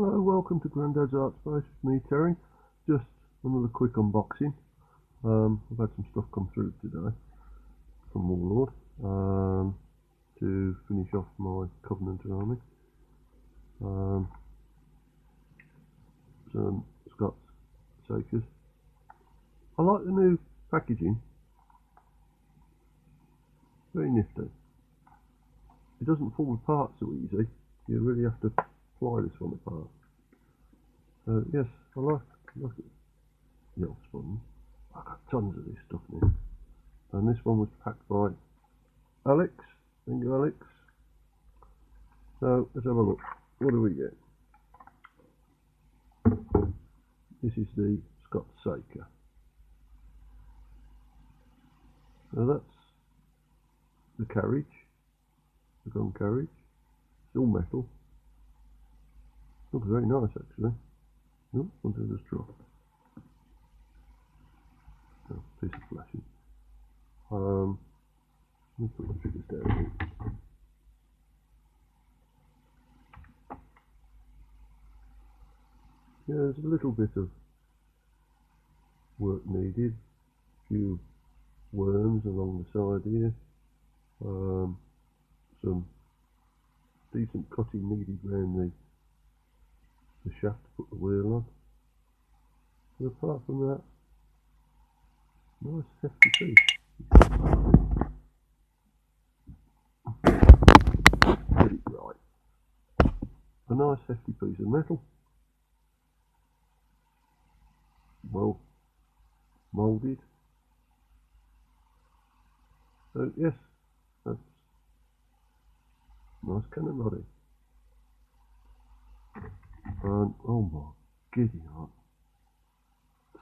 Hello, welcome to Grandad's Art Space with me, Terry. Just another quick unboxing. I've had some stuff come through today from Warlord to finish off my Covenant army. Some Scots Sakers. I like the new packaging. Very nifty. It doesn't fall apart so easy. You really have to ply this one apart. So yes, I like it. The old sponge. I've got tons of this stuff now. And this one was packed by Alex. Thank you, Alex. So let's have a look. What do we get? This is the Scots Saker. So that's the carriage, the gun carriage. It's all metal. Looks very nice actually. Oh, one to just drop. Oh, piece of flashing. Let me put the figures down. Yeah, there's a little bit of work needed. A few worms along the side here. Some decent cutting needed around the shaft to put the wheel on. But apart from that, nice hefty piece. Get it right. A nice hefty piece of metal. Well moulded. So yes, that's nice cannon body. And oh my giddy aunt,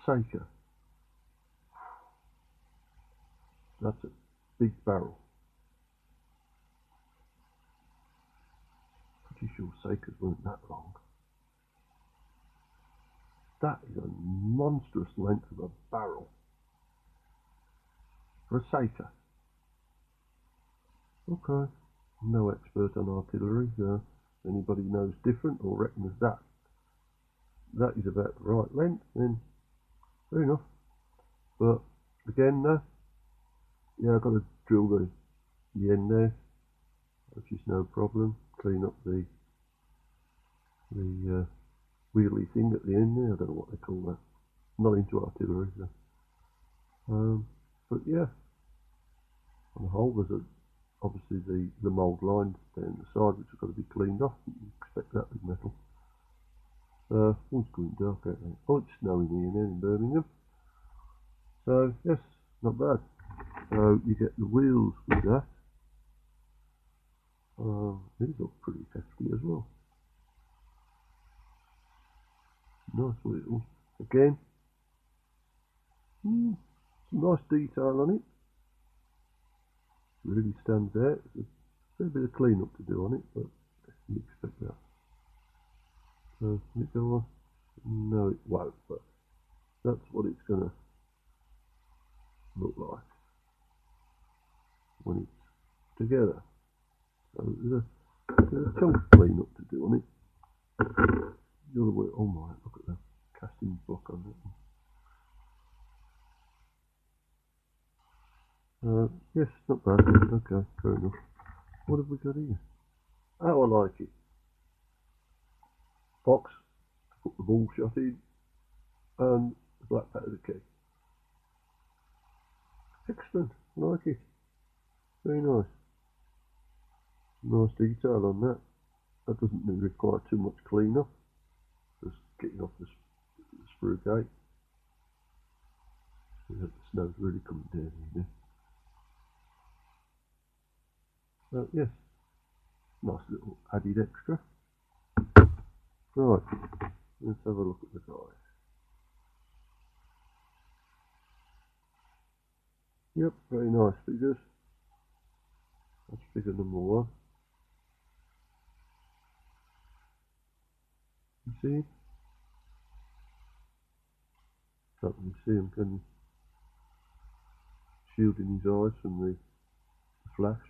Saker. That's a big barrel. Pretty sure Sakers weren't that long. That is a monstrous length of a barrel for a Saker. Okay, I'm no expert on artillery. Anybody knows different or reckons that is about the right length, then fair enough. But again, yeah, I've got to drill the end there, which is no problem. Clean up the wheelie thing at the end there. I don't know what they call that. I'm not into artillery, so. But yeah, on the whole, there's obviously the mould line down the side, which has got to be cleaned off. You expect that with metal. Oh, it's going dark out there. Oh, it's snowing here now in Birmingham. So yes, not bad. So you get the wheels with that. These look pretty hefty as well. Nice wheels. Again, some nice detail on it. Really stands out. There's a fair bit of clean up to do on it, but you expect that. So will it go on? No, it won't, but that's what it's going to look like when it's together. So there's a chunk of clean up to do on it. The other way, oh my, look at the casting block on it. Yes, not bad. Okay, fair enough. What have we got here? Oh, I like it. Box to put the ball shot in, and the black powder keg. Excellent, I like it. Very nice. Nice detail on that. That doesn't require too much clean up. Just getting off the sprue gate. See that the snow's really coming down here now. So yes, nice little added extra. Right, let's have a look at the guys. Yep, very nice figures. That's figure number one. You see? Can't really see him, can you? Shielding his eyes from the flash.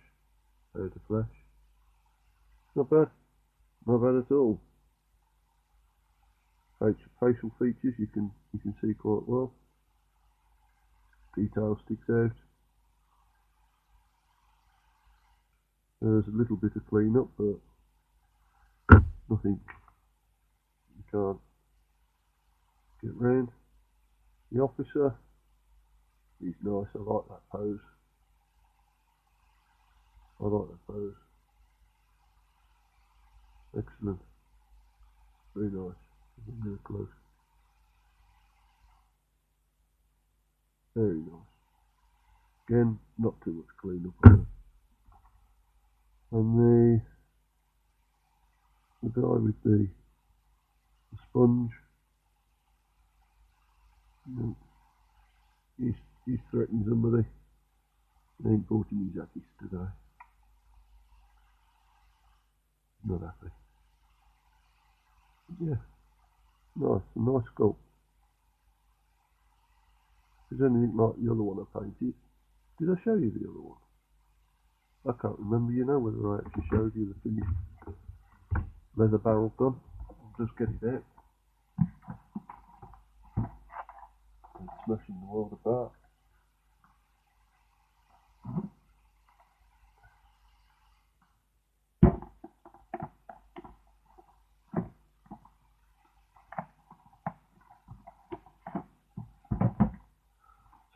The flash. Not bad. Not bad at all. facial features you can see quite well. Detail sticks out. There's a little bit of clean up, but nothing you can't get round. The officer, he's nice. I like that pose. I like that pose. Excellent. Very nice. Really close. Very nice. Again, not too much clean up on it. And the guy with the sponge, he's threatening somebody. He ain't bought him his jackets today. Not happy. Yeah, nice, a nice sculpt. If there's anything like the other one I painted, did I show you the other one? I can't remember, you know, whether I actually showed you the finished leather barrel gun. I'll just get it out. It's smashing the world apart.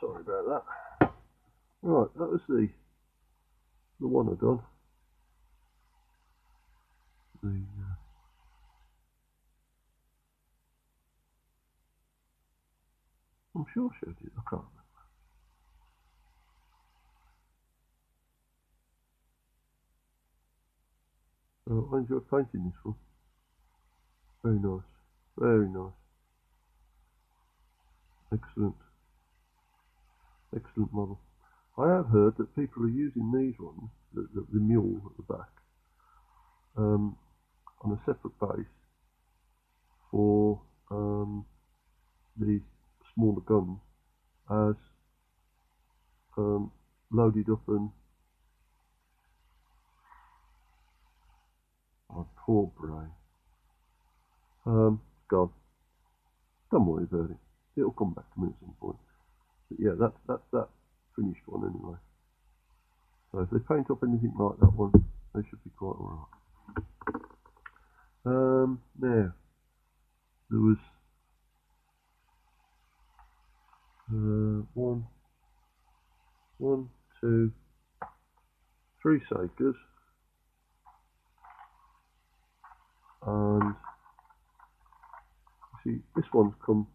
Sorry about that. Right, that was the one I done. I'm sure I showed you, I can't remember. I enjoyed painting this one. Very nice. Very nice. Excellent. Excellent model. I have heard that people are using these ones, the mule at the back, on a separate base for these smaller guns as loaded up and oh, poor brain. Gone. Don't worry about it. It'll come back to me at some point. But yeah, that's that finished one anyway. So if they paint up anything like that one, they should be quite alright. Now there was one, two, three Sakers, and you see this one's come.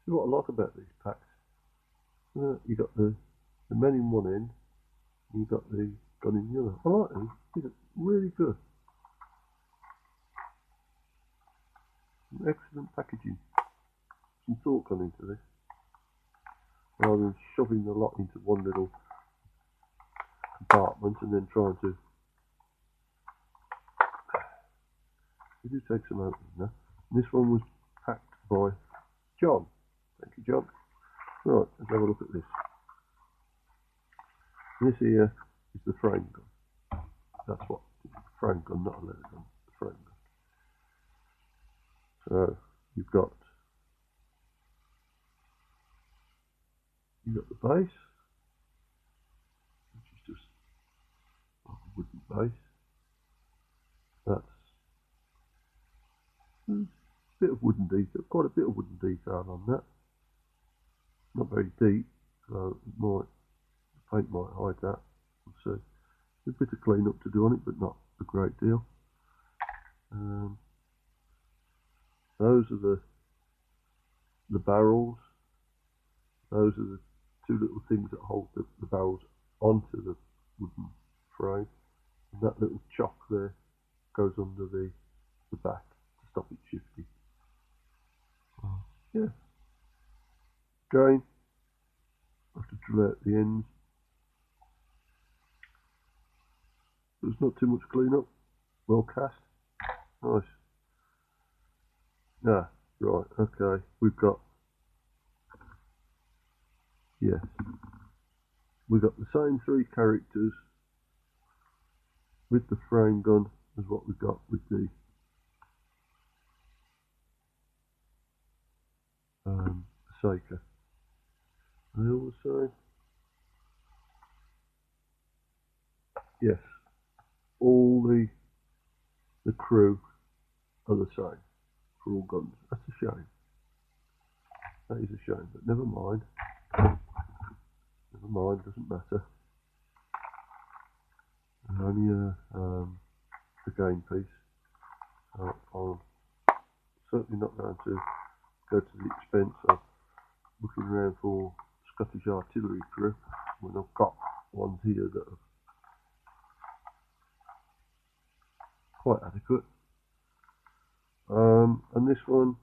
See what I like about these packs? You got the men in one end, and you got the gun in the other. I like them. These are really good. Some excellent packaging. Some thought gone into this, rather than shoving the lot into one little compartment and then trying to. We do take some opening now. And this one was packed by John. Thank you, John. Right, let's have a look at this. This here is the frame gun. That's what frame gun, not a leather gun. The frame gun. So you've got the base, which is just like a wooden base. That's a bit of wooden detail, quite a bit of wooden detail on that. Not very deep, so the paint might hide that. We'll see. There's a bit of clean up to do on it, but not a great deal. Those are the barrels. Those are the two little things that hold the barrels onto the wooden frame. And that little chock there goes under the back to stop it shifting. Yeah. Again, I have to drill out the ends. There's not too much clean up. Well cast. Nice. Ah, right, okay. We've got, yes. We've got the same three characters with the frame gun as what we've got with the Forsaker. Are they all the same? Yes. All the crew are the same for all guns. That's a shame. That is a shame, but never mind. Never mind, doesn't matter. Only a game piece. I'm certainly not going to go to the expense of looking around for Scottish artillery crew when I've got ones here that are quite adequate. And this one,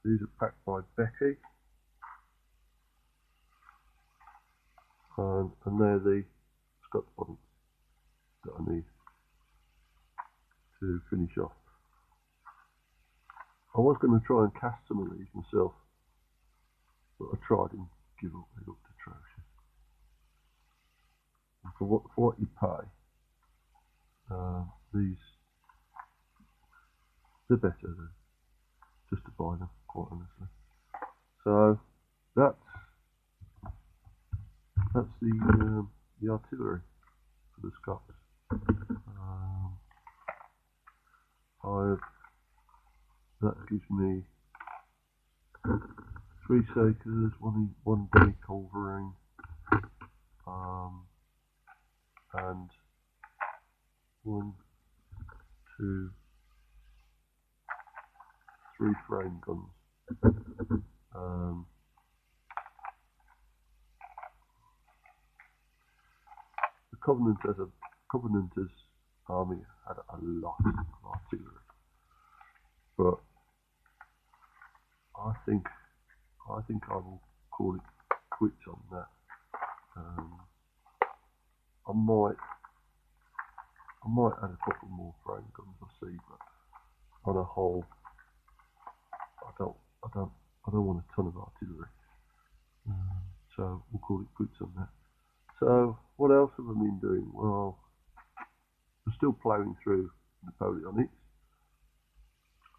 these are packed by Becky, and they're the Scots bonnets that I need to finish off. I was going to try and cast some of these myself, but I tried and give up. They looked atrocious. And for what you pay, these, they're better than just to buy them, quite honestly. So that's the artillery for the Scots. That gives me 3 Sakers, one Demi Culverin, and 1, 2, 3 frame guns. The Covenanters army had a lot of artillery, but I think I will call it quits on that. I might add a couple more frame guns, I'll see, but on a whole, I don't want a ton of artillery. So we'll call it quits on that. So what else have I been doing? Well, I'm still ploughing through Napoleonics.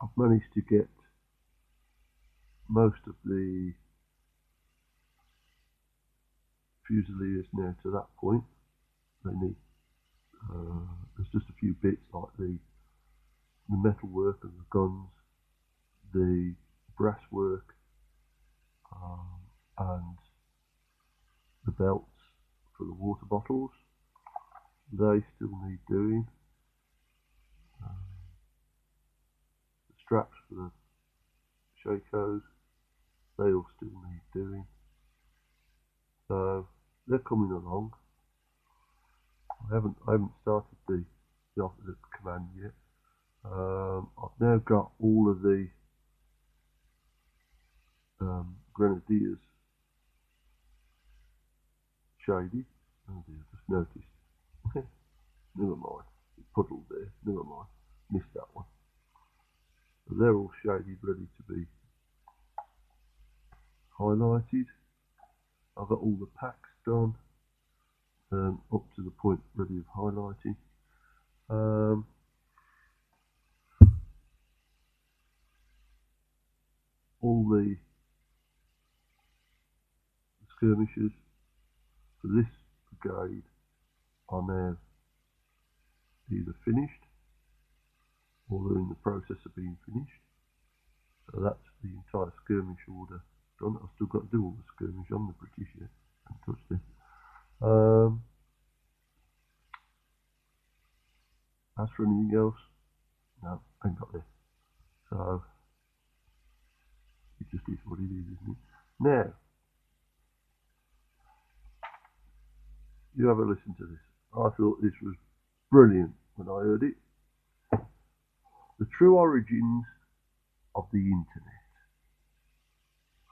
I've managed to get most of the Fusiliers now to that point. They need there's just a few bits like the metal work of the guns, the brass work, and the belts for the water bottles. They still need doing. The straps for the shakos, they all still need doing. So they're coming along. I haven't started the command yet. I've now got all of the grenadiers shaded. Oh dear, I just noticed. Never mind. It puddled there. Never mind. Missed that one. So they're all shaded, ready to be highlighted. I've got all the packs done, up to the point ready of highlighting. All the skirmishers for this brigade are now either finished or they're in the process of being finished. So that's the entire skirmish order done. I've still got to do all the skirmish on the British yet. I haven't touched it. As for anything else, no, I ain't got there. So it just is what it is, isn't it? Now, you have a listen to this. I thought this was brilliant when I heard it. The true origins of the internet.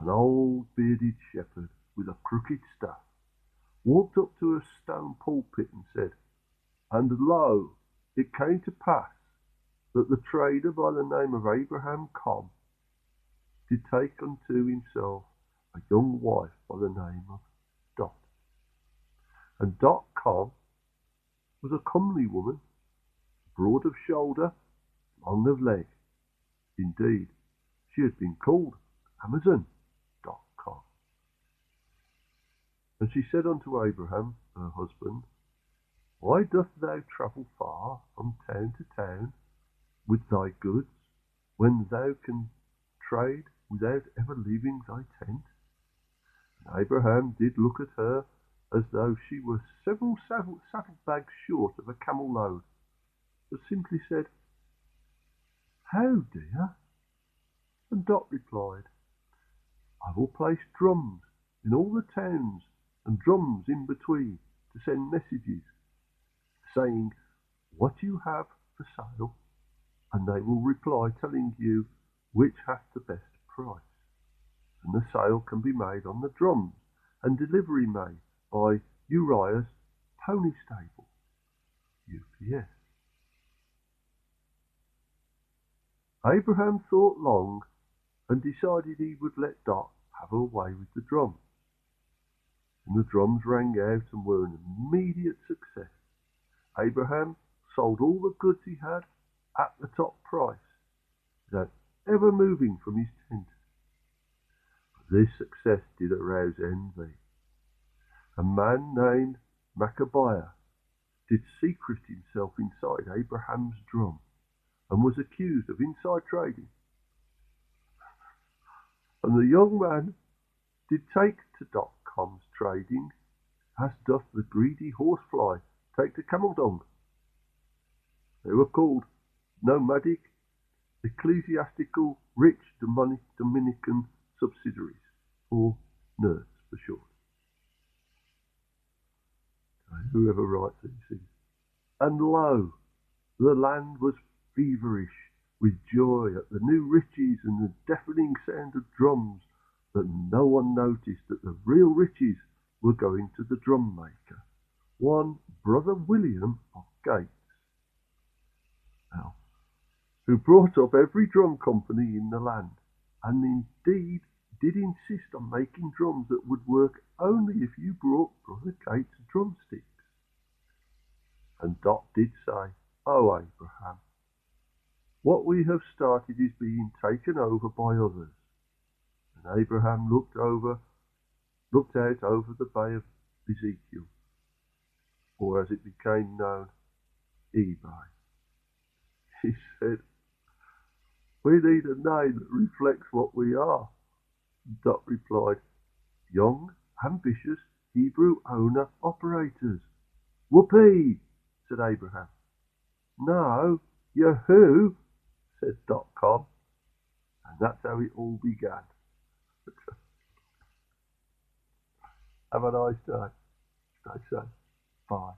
An old bearded shepherd with a crooked staff walked up to a stone pulpit and said, "And lo, it came to pass that the trader by the name of Abraham Cobb did take unto himself a young wife by the name of Dot. And Dot Cobb was a comely woman, broad of shoulder, long of leg. Indeed, she had been called Amazon.com. And she said unto Abraham, her husband, Why dost thou travel far from town to town with thy goods, when thou canst trade without ever leaving thy tent? And Abraham did look at her as though she were several saddlebags short of a camel load, but simply said, How, dear? And Dot replied, I will place drums in all the towns and drums in between to send messages, saying what you have for sale, and they will reply telling you which hath the best price. And the sale can be made on the drums, and delivery made by Uriah's pony stable, UPS. Abraham thought long and decided he would let Dot have her way with the drums. And the drums rang out and were an immediate success. Abraham sold all the goods he had at the top price, without ever moving from his tent. But this success did arouse envy. A man named Maccabiah did secret himself inside Abraham's drum and was accused of inside trading. And the young man did take to .com's trading, as doth the greedy horsefly take to camel dung. They were called nomadic, ecclesiastical, rich Dominican subsidiaries, or NERDs for short. Whoever writes these things. And lo, the land was feverish with joy at the new riches and the deafening sound of drums, that no one noticed that the real riches were going to the drum maker, one Brother William of Gates, now, who brought up every drum company in the land, and indeed did insist on making drums that would work only if you brought Brother Gates drumsticks. And Dot did say, Oh, Abraham, what we have started is being taken over by others. And Abraham looked out over the Bay of Ezekiel, or as it became known, eBay. He said, We need a name that reflects what we are. Dot replied, Young, ambitious, Hebrew owner operators. Whoopee, said Abraham. No, Yahoo, said .com. And that's how it all began. Have a nice day. Stay safe. Bye.